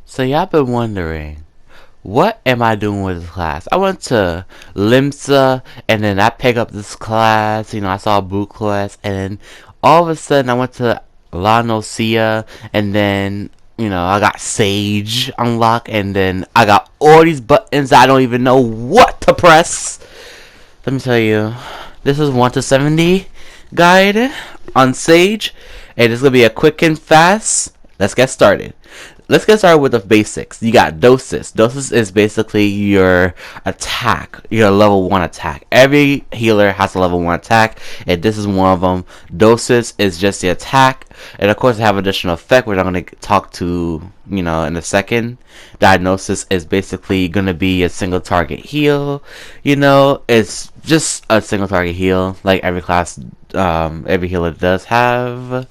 So y'all been wondering, what am I doing with this class? I went to Limsa and then I picked up this class, I saw a boot class and then all of a sudden I went to La Nocia and then, I got Sage unlocked and then I got all these buttons I don't even know what to press. Let me tell you, this is 1 to 70 guide on Sage and it's going to be a quick and fast. Let's get started. Let's get started with the basics. You got Dosis. Dosis is basically your attack, your level 1 attack. Every healer has a level 1 attack, and this is one of them. Dosis is just the attack, and of course, they have additional effect, which I'm going to talk to, in a second. Diagnosis is basically going to be a single target heal. It's just a single target heal, like every class, every healer does have.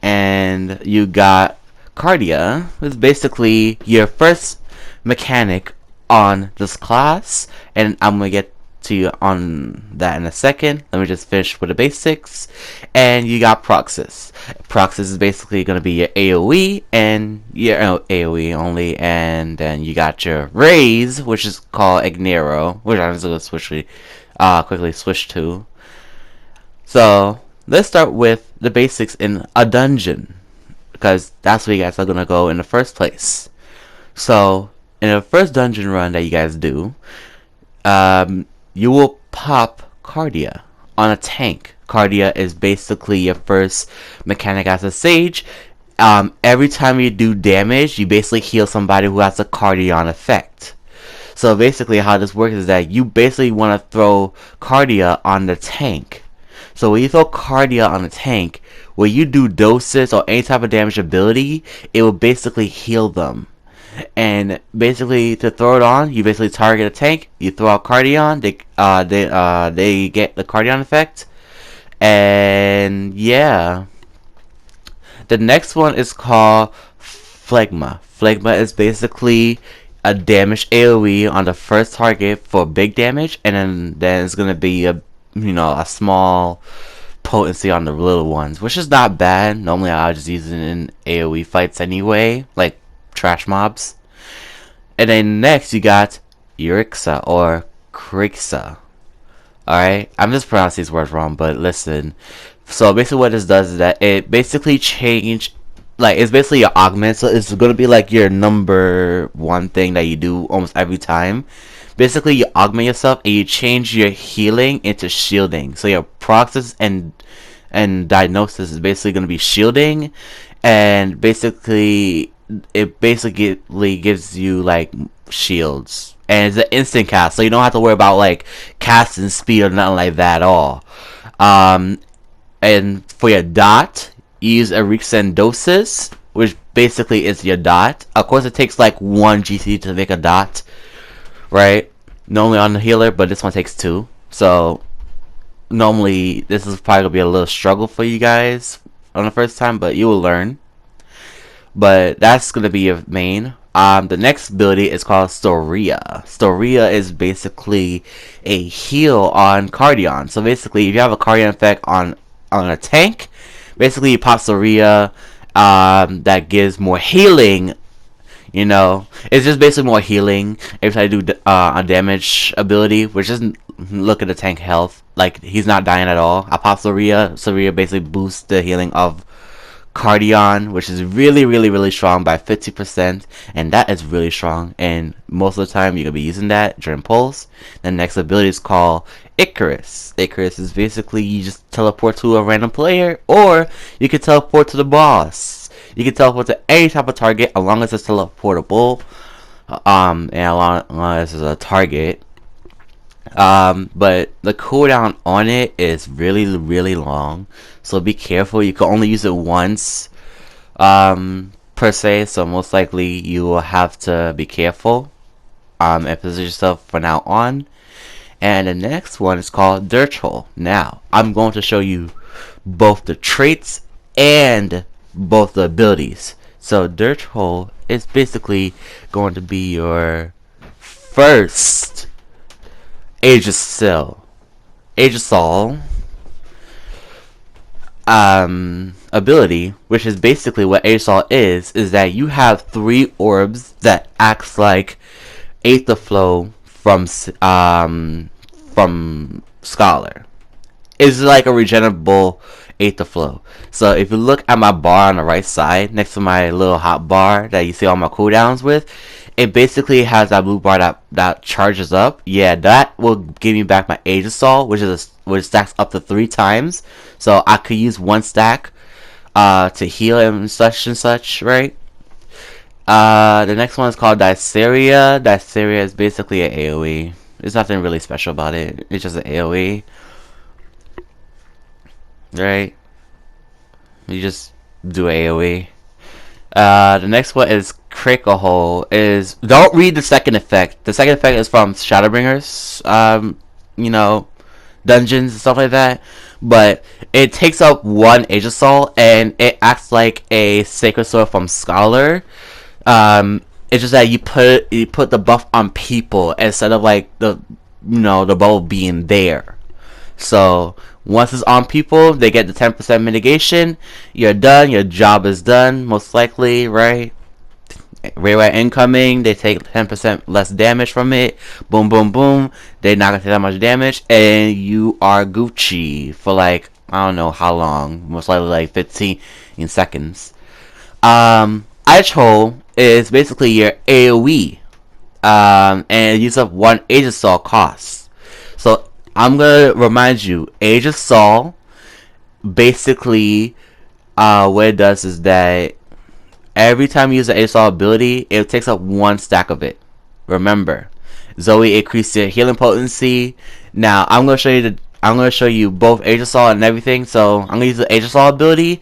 And you got Cardia, is basically your first mechanic on this class, and I'm gonna get to you on that in a second. Let me just finish with the basics. And you got Proxys. Proxys is basically gonna be your AoE and your AoE only, and then you got your Raise, which is called Ignero, which I'm just gonna quickly switch to. So let's start with the basics in a dungeon, because that's where you guys are going to go in the first place. So, in the first dungeon run that you guys do, you will pop Cardia on a tank. Cardia is basically your first mechanic as a Sage. Every time you do damage, you basically heal somebody who has a Cardion effect. So basically how this works is that you basically want to throw Cardia on the tank. So when you throw Cardia on the tank, when you do Dosis or any type of damage ability, it will basically heal them. And basically to throw it on, you basically target a tank, you throw out Cardion, they get the Cardion effect. And yeah. The next one is called Phlegma. Phlegma is basically a damage AoE on the first target for big damage, and then it's gonna be a small potency on the little ones, which is not bad. Normally I'll just use it in AoE fights anyway, like trash mobs. And then next you got Krixa or Krixa. Alright, I'm just pronouncing these words wrong, but listen. So basically what this does is that it basically it's basically your augment, so it's gonna be like your number 1 thing that you do almost every time. Basically, you augment yourself and you change your healing into shielding. So your Proxys and Diagnosis is basically going to be shielding, and basically it basically gives you like shields, and it's an instant cast, so you don't have to worry about like casting speed or nothing like that at all. And for your dot, you use a Dosis, which basically is your dot. Of course, it takes like 1 GC to make a dot, right? Normally on the healer, but this one takes 2. So normally this is probably gonna be a little struggle for you guys on the first time, but you will learn. But that's gonna be your main. The next ability is called Storia. Storia is basically a heal on Cardion. So basically, if you have a Cardion effect on a tank, basically you pop Storia. That gives more healing. It's just basically more healing every time you do a damage ability, which isn't look at the tank health. Like, he's not dying at all. I pop Soria. Soria basically boosts the healing of Cardion, which is really, really, really strong by 50%, and that is really strong. And most of the time, you're gonna be using that during pulse. The next ability is called Icarus. Icarus is basically you just teleport to a random player, or you can teleport to the boss. You can teleport to any type of target as long as it's teleportable, and as long as it's a target. But the cooldown on it is really, really long, so be careful. You can only use it once, per se. So most likely you will have to be careful, and position yourself from now on. And the next one is called Dirt Hole. Now I'm going to show you both the traits and both the abilities. So Dirt Hole is basically going to be your first Aegisol. ability, which is basically what Aegis is that you have 3 orbs that acts like Aether Flow from Scholar. It's like a regenerable Aether Flow. So if you look at my bar on the right side, next to my little hot bar that you see all my cooldowns with, it basically has that blue bar that charges up. Yeah, that will give me back my Aegis, which stacks up to 3 times. So I could use 1 stack to heal and such, right? The next one is called Diceria. Diceria is basically an AoE. There's nothing really special about it. It's just an AoE. Right? You just do AoE. The next one is Krixa. Don't read the second effect. The second effect is from Shadowbringers. You know, dungeons and stuff like that. But it takes up 1 Aegis and it acts like a Sacred Sword from Scholar. It's just that you put the buff on people instead of like the bubble being there. So once it's on people, they get the 10% mitigation. You're done. Your job is done, most likely, right? Ray incoming, they take 10% less damage from it. Boom, boom, boom. They're not gonna take that much damage, and you are Gucci for like I don't know how long. Most likely like 15 seconds. Ice Hole is basically your AoE, and it uses up 1 Aegis cost. So I'm gonna remind you, Aegis basically, what it does is that every time you use the Aegis ability, it takes up 1 stack of it. Remember, Zoe increases your healing potency. Now I'm gonna show you both Aegis and everything. So I'm gonna use the Aegis ability.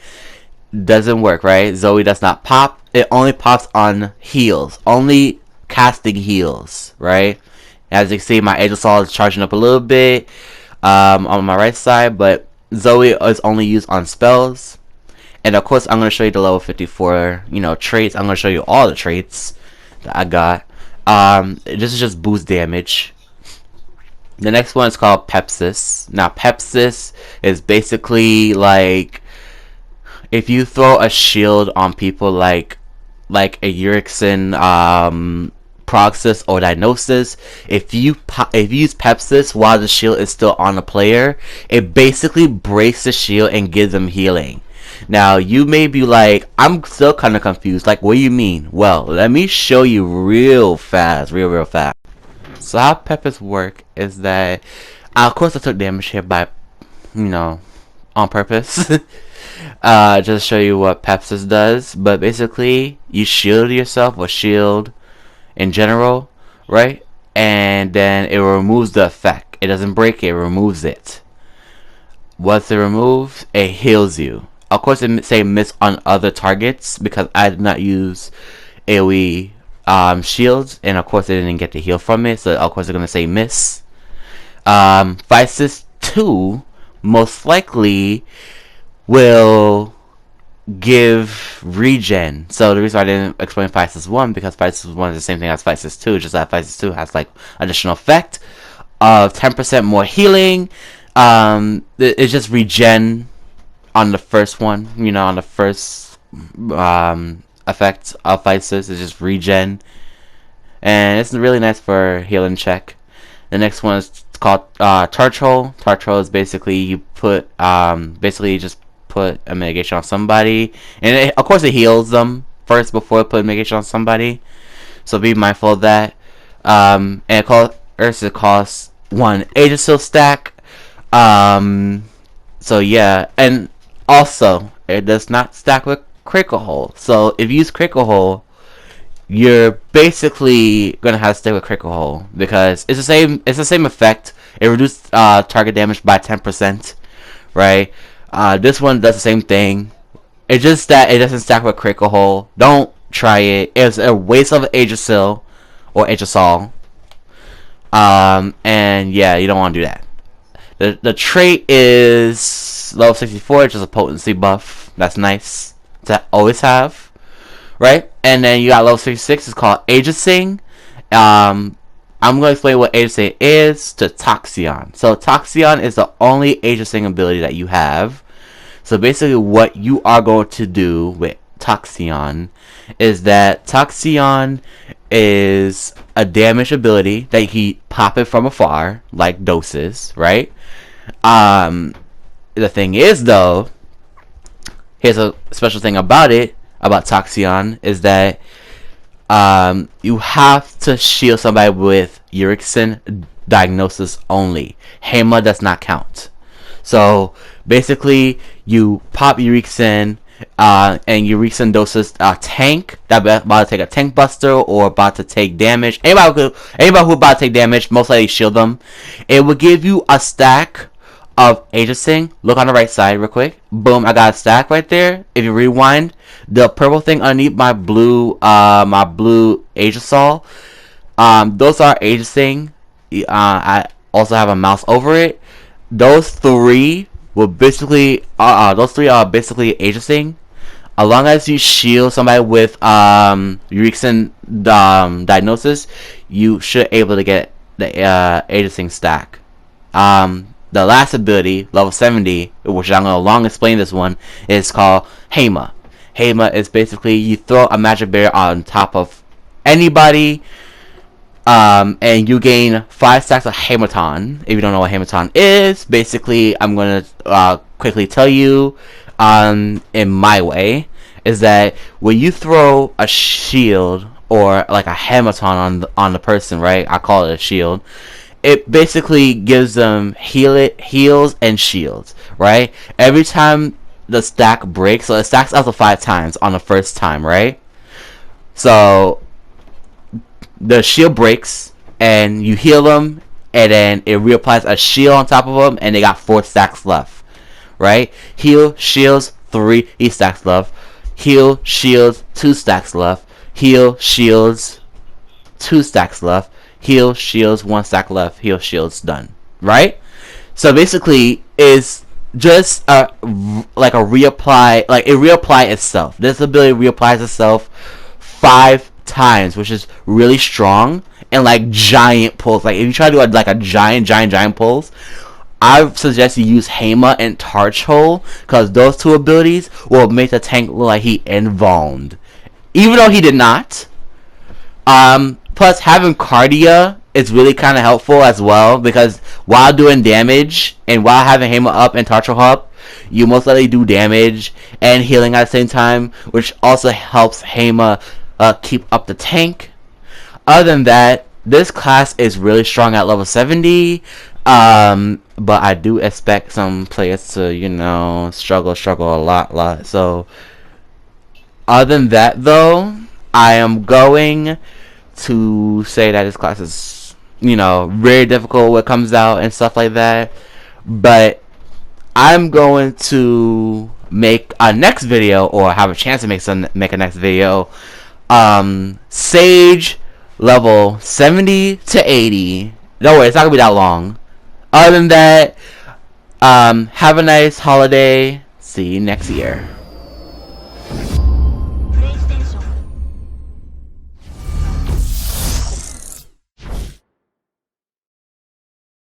Doesn't work, right? Zoe does not pop. It only pops on heals, only casting heals, right? As you can see, my Aegis is charging up a little bit on my right side, but Zoe is only used on spells. And of course, I'm going to show you the level 54, traits. I'm going to show you all the traits that I got. This is just boost damage. The next one is called Pepsis. Now, Pepsis is basically like if you throw a shield on people like a Urixian, Proxys or Diagnosis, if you use Pepsis while the shield is still on the player, it basically breaks the shield and gives them healing. Now you may be like, I'm still kind of confused, like what do you mean? Well, let me show you real fast. So how Pepsis work is that of course I took damage here by on purpose. Just to show you what Pepsis does, but basically you shield yourself with shield in general, right? And then it removes the effect. It doesn't break it, it removes it. Once it removes, it heals you. Of course, it say miss on other targets because I did not use AoE shields, and of course, it didn't get the heal from it. So of course, it's gonna say miss. Physis 2 most likely will give regen. So the reason I didn't explain Physis 1 because Physis 1 is the same thing as Physis 2, just that Physis 2 has like additional effect of 10% more healing. It's just regen on the first one, on the first effect of Physis is just regen, and it's really nice for healing check. The next one is called Tartrol. Tartrol is basically you put basically just put a mitigation on somebody, and of course it heals them first before it put a mitigation on somebody. So be mindful of that. And it costs 1 Aegis stack. So yeah, and also it does not stack with Krixa. So if you use Krixa, you're basically gonna have to stay with Krixa because it's the same effect. It reduces target damage by 10%, right? This one does the same thing. It's just that it doesn't stack with Krixa. Don't try it. It's a waste of Aegis or Aegisol. And yeah, you don't want to do that. The trait is level 64, which is a potency buff. That's nice to always have, right? And then you got level 66. It's called Aegising. I'm going to explain what Aegising is to Toxion. So Toxion is the only Aegising ability that you have. So basically what you are going to do with Toxion is that Toxion is a damage ability that you can pop it from afar, like doses, right? The thing is, though, here's a special thing about it, about Toxion, is that you have to shield somebody with Urickson diagnosis only. Hema does not count. So basically, you pop Urickson, and Urickson doses a tank that about to take a tank buster or about to take damage. Anybody who about to take damage, most likely shield them. It will give you a stack of Aegising. Look on the right side real quick. Boom, I got a stack right there. If you rewind, the purple thing underneath my blue Aegisol, those are Aegising. I also have a mouse over it. Those three are basically Aegising. As long as you shield somebody with Urickson diagnosis, you should able to get the Aegising stack. The last ability, level 70, which I'm gonna long explain this one, is called Hema. Hema is basically you throw a magic barrier on top of anybody, and you gain 5 stacks of Hematon. If you don't know what Hematon is, basically I'm gonna quickly tell you in my way, is that when you throw a shield or like a Hematon on the person, right? I call it a shield. It basically gives them heals and shields, right? Every time the stack breaks, so it stacks up to 5 times on the first time, right? So the shield breaks and you heal them, and then it reapplies a shield on top of them, and they got 4 stacks left, right? Heal, shields, 3 stacks left. Heal, shields, 2 stacks left. Heal, shields, 2 stacks left. Heal, shields, 1 stack left. Heal, shields, done, right? So basically it's just like a reapply, like it reapply itself. This ability reapplies itself 5 times, which is really strong, and like giant pulls. Like if you try to do like a giant pulls, I suggest you use Hema and Torch Hole, because those 2 abilities will make the tank look like he invulned, even though he did not. Plus having Cardia is really kind of helpful as well, because while doing damage and while having Hema up and Torch Hole up, you most likely do damage and healing at the same time, which also helps Hema keep up the tank. Other than that, this class is really strong at level 70, but I do expect some players to, you know, struggle a lot. So other than that, though, I am going to say that this class is, you know, very difficult when it comes out and stuff like that, but I'm going to make a next video, or have a chance to make a next video, Sage level 70 to 80. Don't worry, it's not gonna be that long. Other than that, have a nice holiday. See you next year.